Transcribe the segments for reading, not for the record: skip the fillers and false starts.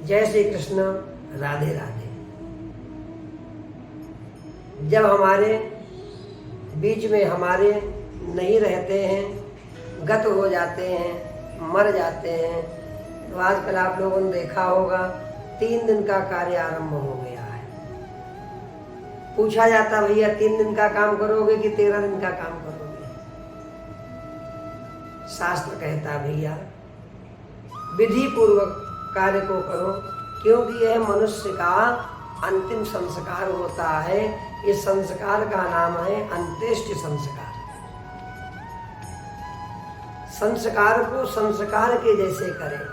जय श्री कृष्ण, राधे राधे। जब हमारे बीच में हमारे नहीं रहते हैं, गत हो जाते हैं, मर जाते हैं, तो आजकल आप लोगों ने देखा होगा 3 दिन का कार्य आरंभ हो गया है। पूछा जाता भैया 3 दिन का काम करोगे कि 13 दिन का काम करोगे? शास्त्र कहता भैया विधि पूर्वक कार्य को करो, क्योंकि यह मनुष्य का अंतिम संस्कार होता है। इस संस्कार का नाम है अंत्येष्टि संस्कार। संस्कार को संस्कार के जैसे करें।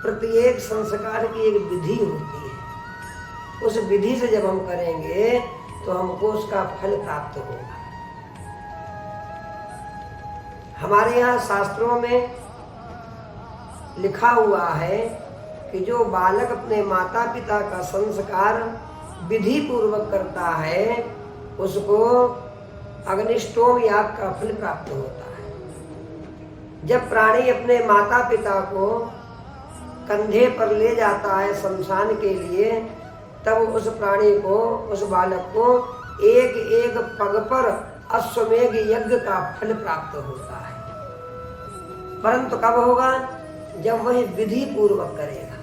प्रत्येक संस्कार की एक विधि होती है। उस विधि से जब हम करेंगे तो हमको उसका फल प्राप्त होगा। हमारे यहाँ शास्त्रों में लिखा हुआ है कि जो बालक अपने माता पिता का संस्कार विधि पूर्वक करता है उसको अग्निष्टोम याग का फल प्राप्त होता है। जब प्राणी अपने माता पिता को कंधे पर ले जाता है शमशान के लिए, तब उस प्राणी को, उस बालक को एक एक पग पर अश्वमेघ यज्ञ का फल प्राप्त होता है। परंतु कब होगा? जब वह विधि पूर्वक करेगा।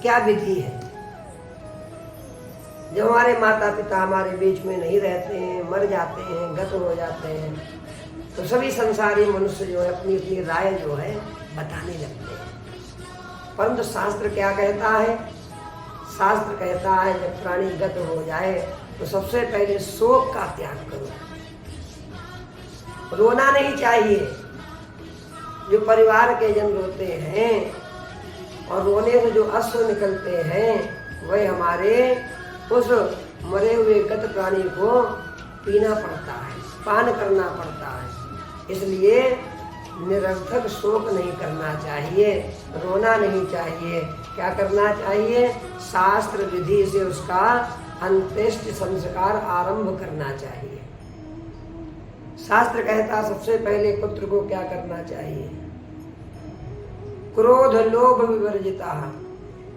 क्या विधि है? जब हमारे माता पिता हमारे बीच में नहीं रहते हैं, मर जाते हैं, गत हो जाते हैं, तो सभी संसारी मनुष्य जो है अपनी अपनी राय जो है बताने लगते हैं। परंतु शास्त्र क्या कहता है? शास्त्र कहता है जब प्राणी गत हो जाए तो सबसे पहले शोक का त्याग करो। रोना नहीं चाहिए। जो परिवार के जन रोते हैं और रोने से जो अश्रु निकलते हैं वह हमारे उस मरे हुए गत प्राणी को पीना पड़ता है, पान करना पड़ता है। इसलिए निरर्थक शोक नहीं करना चाहिए, रोना नहीं चाहिए। क्या करना चाहिए? शास्त्र विधि से उसका अंत्येष्टि संस्कार आरंभ करना चाहिए। शास्त्र कहता सबसे पहले पुत्र को क्या करना चाहिए? क्रोध लोभ विवर्जिता।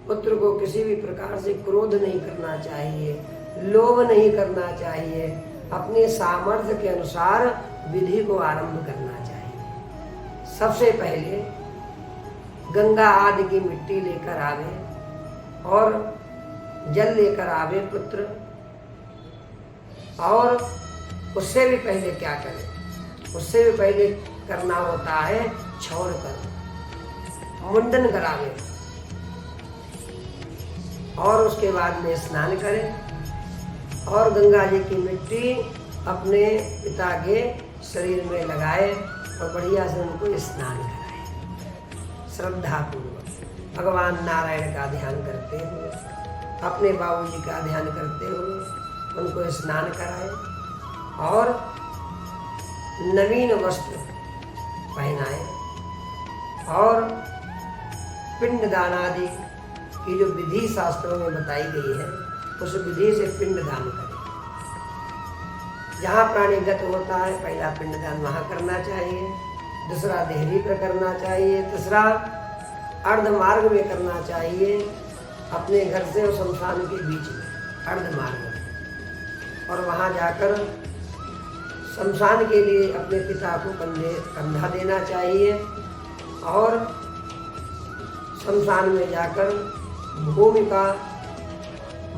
पुत्र को किसी भी प्रकार से क्रोध नहीं करना चाहिए, लोभ नहीं करना चाहिए। अपने सामर्थ्य के अनुसार विधि को आरंभ करना चाहिए। सबसे पहले गंगा आदि की मिट्टी लेकर आवे और जल लेकर आवे पुत्र, और उससे भी पहले क्या करें? उससे भी पहले करना होता है क्षौर कर, मुंडन करावे, और उसके बाद में स्नान करें और गंगा जी की मिट्टी अपने पिता के शरीर में लगाए और बढ़िया से उनको स्नान कराए। श्रद्धा पूर्वक भगवान नारायण का ध्यान करते हुए, अपने बाबूजी का ध्यान करते हुए उनको स्नान कराए और नवीन वस्त्र पहनाए और पिंडदान आदि की जो विधि शास्त्रों में बताई गई है उस विधि से पिंडदान करें। जहाँ प्राणीगत होता है पहला पिंडदान वहाँ करना चाहिए, दूसरा देहरी पर करना चाहिए, तीसरा अर्ध मार्ग में करना चाहिए, अपने घर से और शमशान के बीच में अर्ध मार्ग में। और वहाँ जाकर शमशान के लिए अपने पिता को कंधा देना चाहिए और शमशान में जाकर भूमि का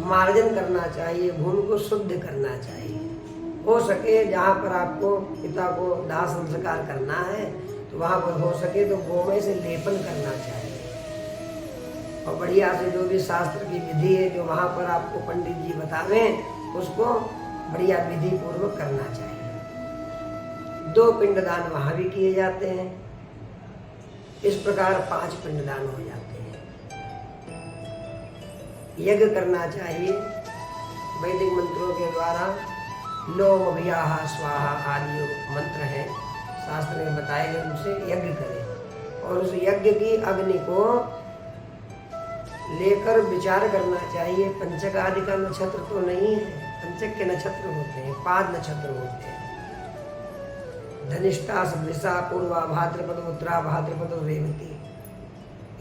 मार्जन करना चाहिए, भूमि को शुद्ध करना चाहिए। हो सके जहाँ पर आपको पिता को दाह संस्कार करना है तो वहाँ पर हो सके तो गोमय से लेपन करना चाहिए और बढ़िया से जो भी शास्त्र की विधि है जो वहाँ पर आपको पंडित जी बतावें उसको बढ़िया विधि पूर्वक करना चाहिए। 2 पिंडदान वहाँ भी किए जाते हैं। इस प्रकार 5 पिंडदान हो जाते हैं। यज्ञ करना चाहिए वैदिक मंत्रों के द्वारा। लोम अभियाहा स्वाहा आदि मंत्र हैं शास्त्र में बताए गए, उनसे यज्ञ करें और उस यज्ञ की अग्नि को लेकर विचार करना चाहिए। पंचक आदि का नक्षत्र तो नहीं है, पंचक के नक्षत्र होते हैं, 5 नक्षत्र होते हैं। धनिष्ठा, वृषा, पूर्वा, भाद्रपद, उत्तरा, भाद्रपद, रेवती,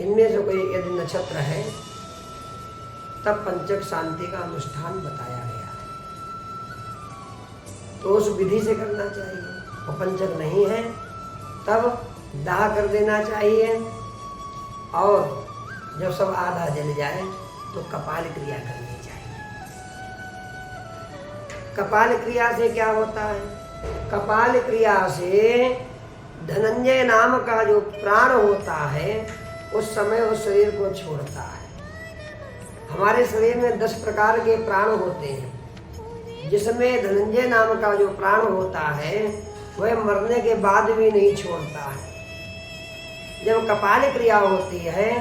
इनमें से कोई यदि नक्षत्र है तब पंचक शांति का अनुष्ठान बताया गया है, तो उस विधि से करना चाहिए। और पंचक नहीं है तब दाह कर देना चाहिए, और जब सब आधा जल जाए तो कपाल क्रिया करनी चाहिए। कपाल क्रिया से क्या होता है? कपाल क्रिया से धनंजय नाम का जो प्राण होता है उस समय उस शरीर को छोड़ता है। हमारे शरीर में 10 प्रकार के प्राण होते हैं, जिसमें धनंजय नाम का जो प्राण होता है वह मरने के बाद भी नहीं छोड़ता है। जब कपाल क्रिया होती है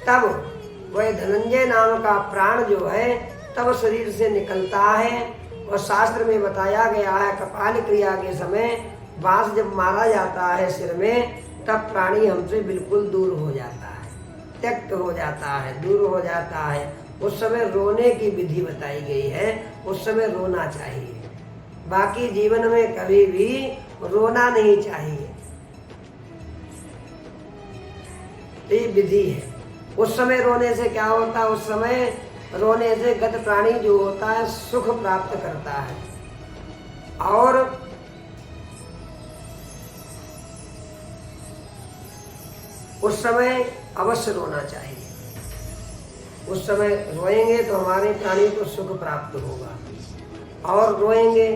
तब वह धनंजय नाम का प्राण जो है तब शरीर से निकलता है। और शास्त्र में बताया गया है कपाल क्रिया के समय बांस जब मारा जाता है सिर में तब प्राणी हमसे बिल्कुल दूर हो जाता है, त्यक्त हो जाता है, दूर हो जाता है। उस समय रोने की विधि बताई गई है, उस समय रोना चाहिए, बाकी जीवन में कभी भी रोना नहीं चाहिए। तो ये विधि है। उस समय रोने से क्या होता है? उस समय रोने से गत प्राणी जो होता है सुख प्राप्त करता है, और उस समय अवश्य रोना चाहिए। उस समय रोएंगे तो हमारे प्राणी को सुख प्राप्त होगा, और रोएंगे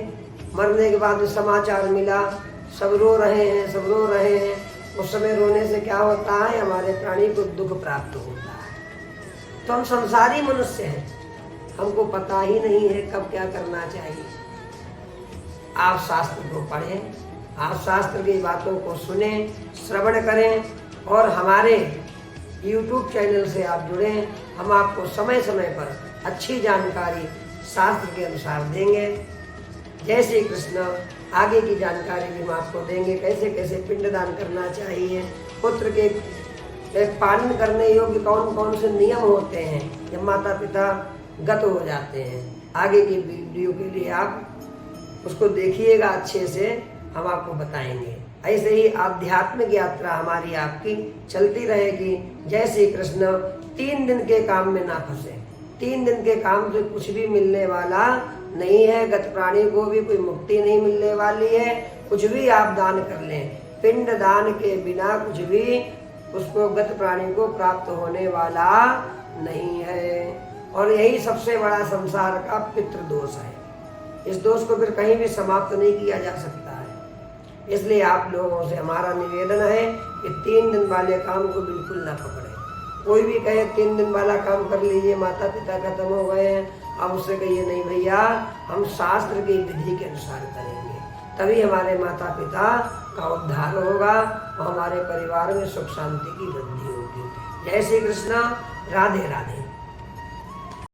मरने के बाद समाचार मिला सब रो रहे हैं, सब रो रहे हैं, उस समय रोने से क्या होता है? हमारे प्राणी को दुख प्राप्त होता है। तो हम संसारी मनुष्य हैं, हमको पता ही नहीं है कब क्या करना चाहिए। आप शास्त्र को पढ़ें, आप शास्त्र की बातों को सुने, श्रवण करें, और हमारे YouTube चैनल से आप जुड़ें। हम आपको समय समय पर अच्छी जानकारी शास्त्र के अनुसार देंगे। जय श्री कृष्ण। आगे की जानकारी भी हम आपको देंगे, कैसे कैसे पिंडदान करना चाहिए, पुत्र के पालन करने योग्य कौन कौन से नियम होते हैं जब माता पिता गत हो जाते हैं। आगे की वीडियो के लिए आप उसको देखिएगा, अच्छे से हम आपको बताएंगे। ऐसे ही आध्यात्मिक यात्रा हमारी आपकी चलती रहेगी। जय श्री कृष्ण। 3 दिन के काम में ना फंसे। 3 दिन के काम से कुछ भी मिलने वाला नहीं है, गत प्राणी को भी कोई मुक्ति नहीं मिलने वाली है। कुछ भी आप दान कर लें, पिंड दान के बिना कुछ भी उसको गत प्राणी को प्राप्त होने वाला नहीं है। और यही सबसे बड़ा संसार का पितृ दोष है। इस दोष को फिर कहीं भी समाप्त नहीं किया जा सकता है। इसलिए आप लोगों से हमारा निवेदन है कि 3 दिन वाले काम को बिल्कुल ना पकड़े। कोई भी कहे 3 दिन वाला काम कर लीजिए, माता पिता खत्म हो गए हैं, अब उससे कहिए नहीं भैया, हम शास्त्र की विधि के अनुसार करेंगे, तभी हमारे माता पिता का उद्धार होगा और हमारे परिवार में सुख शांति की वृद्धि होगी। जय श्री कृष्ण। राधे राधे।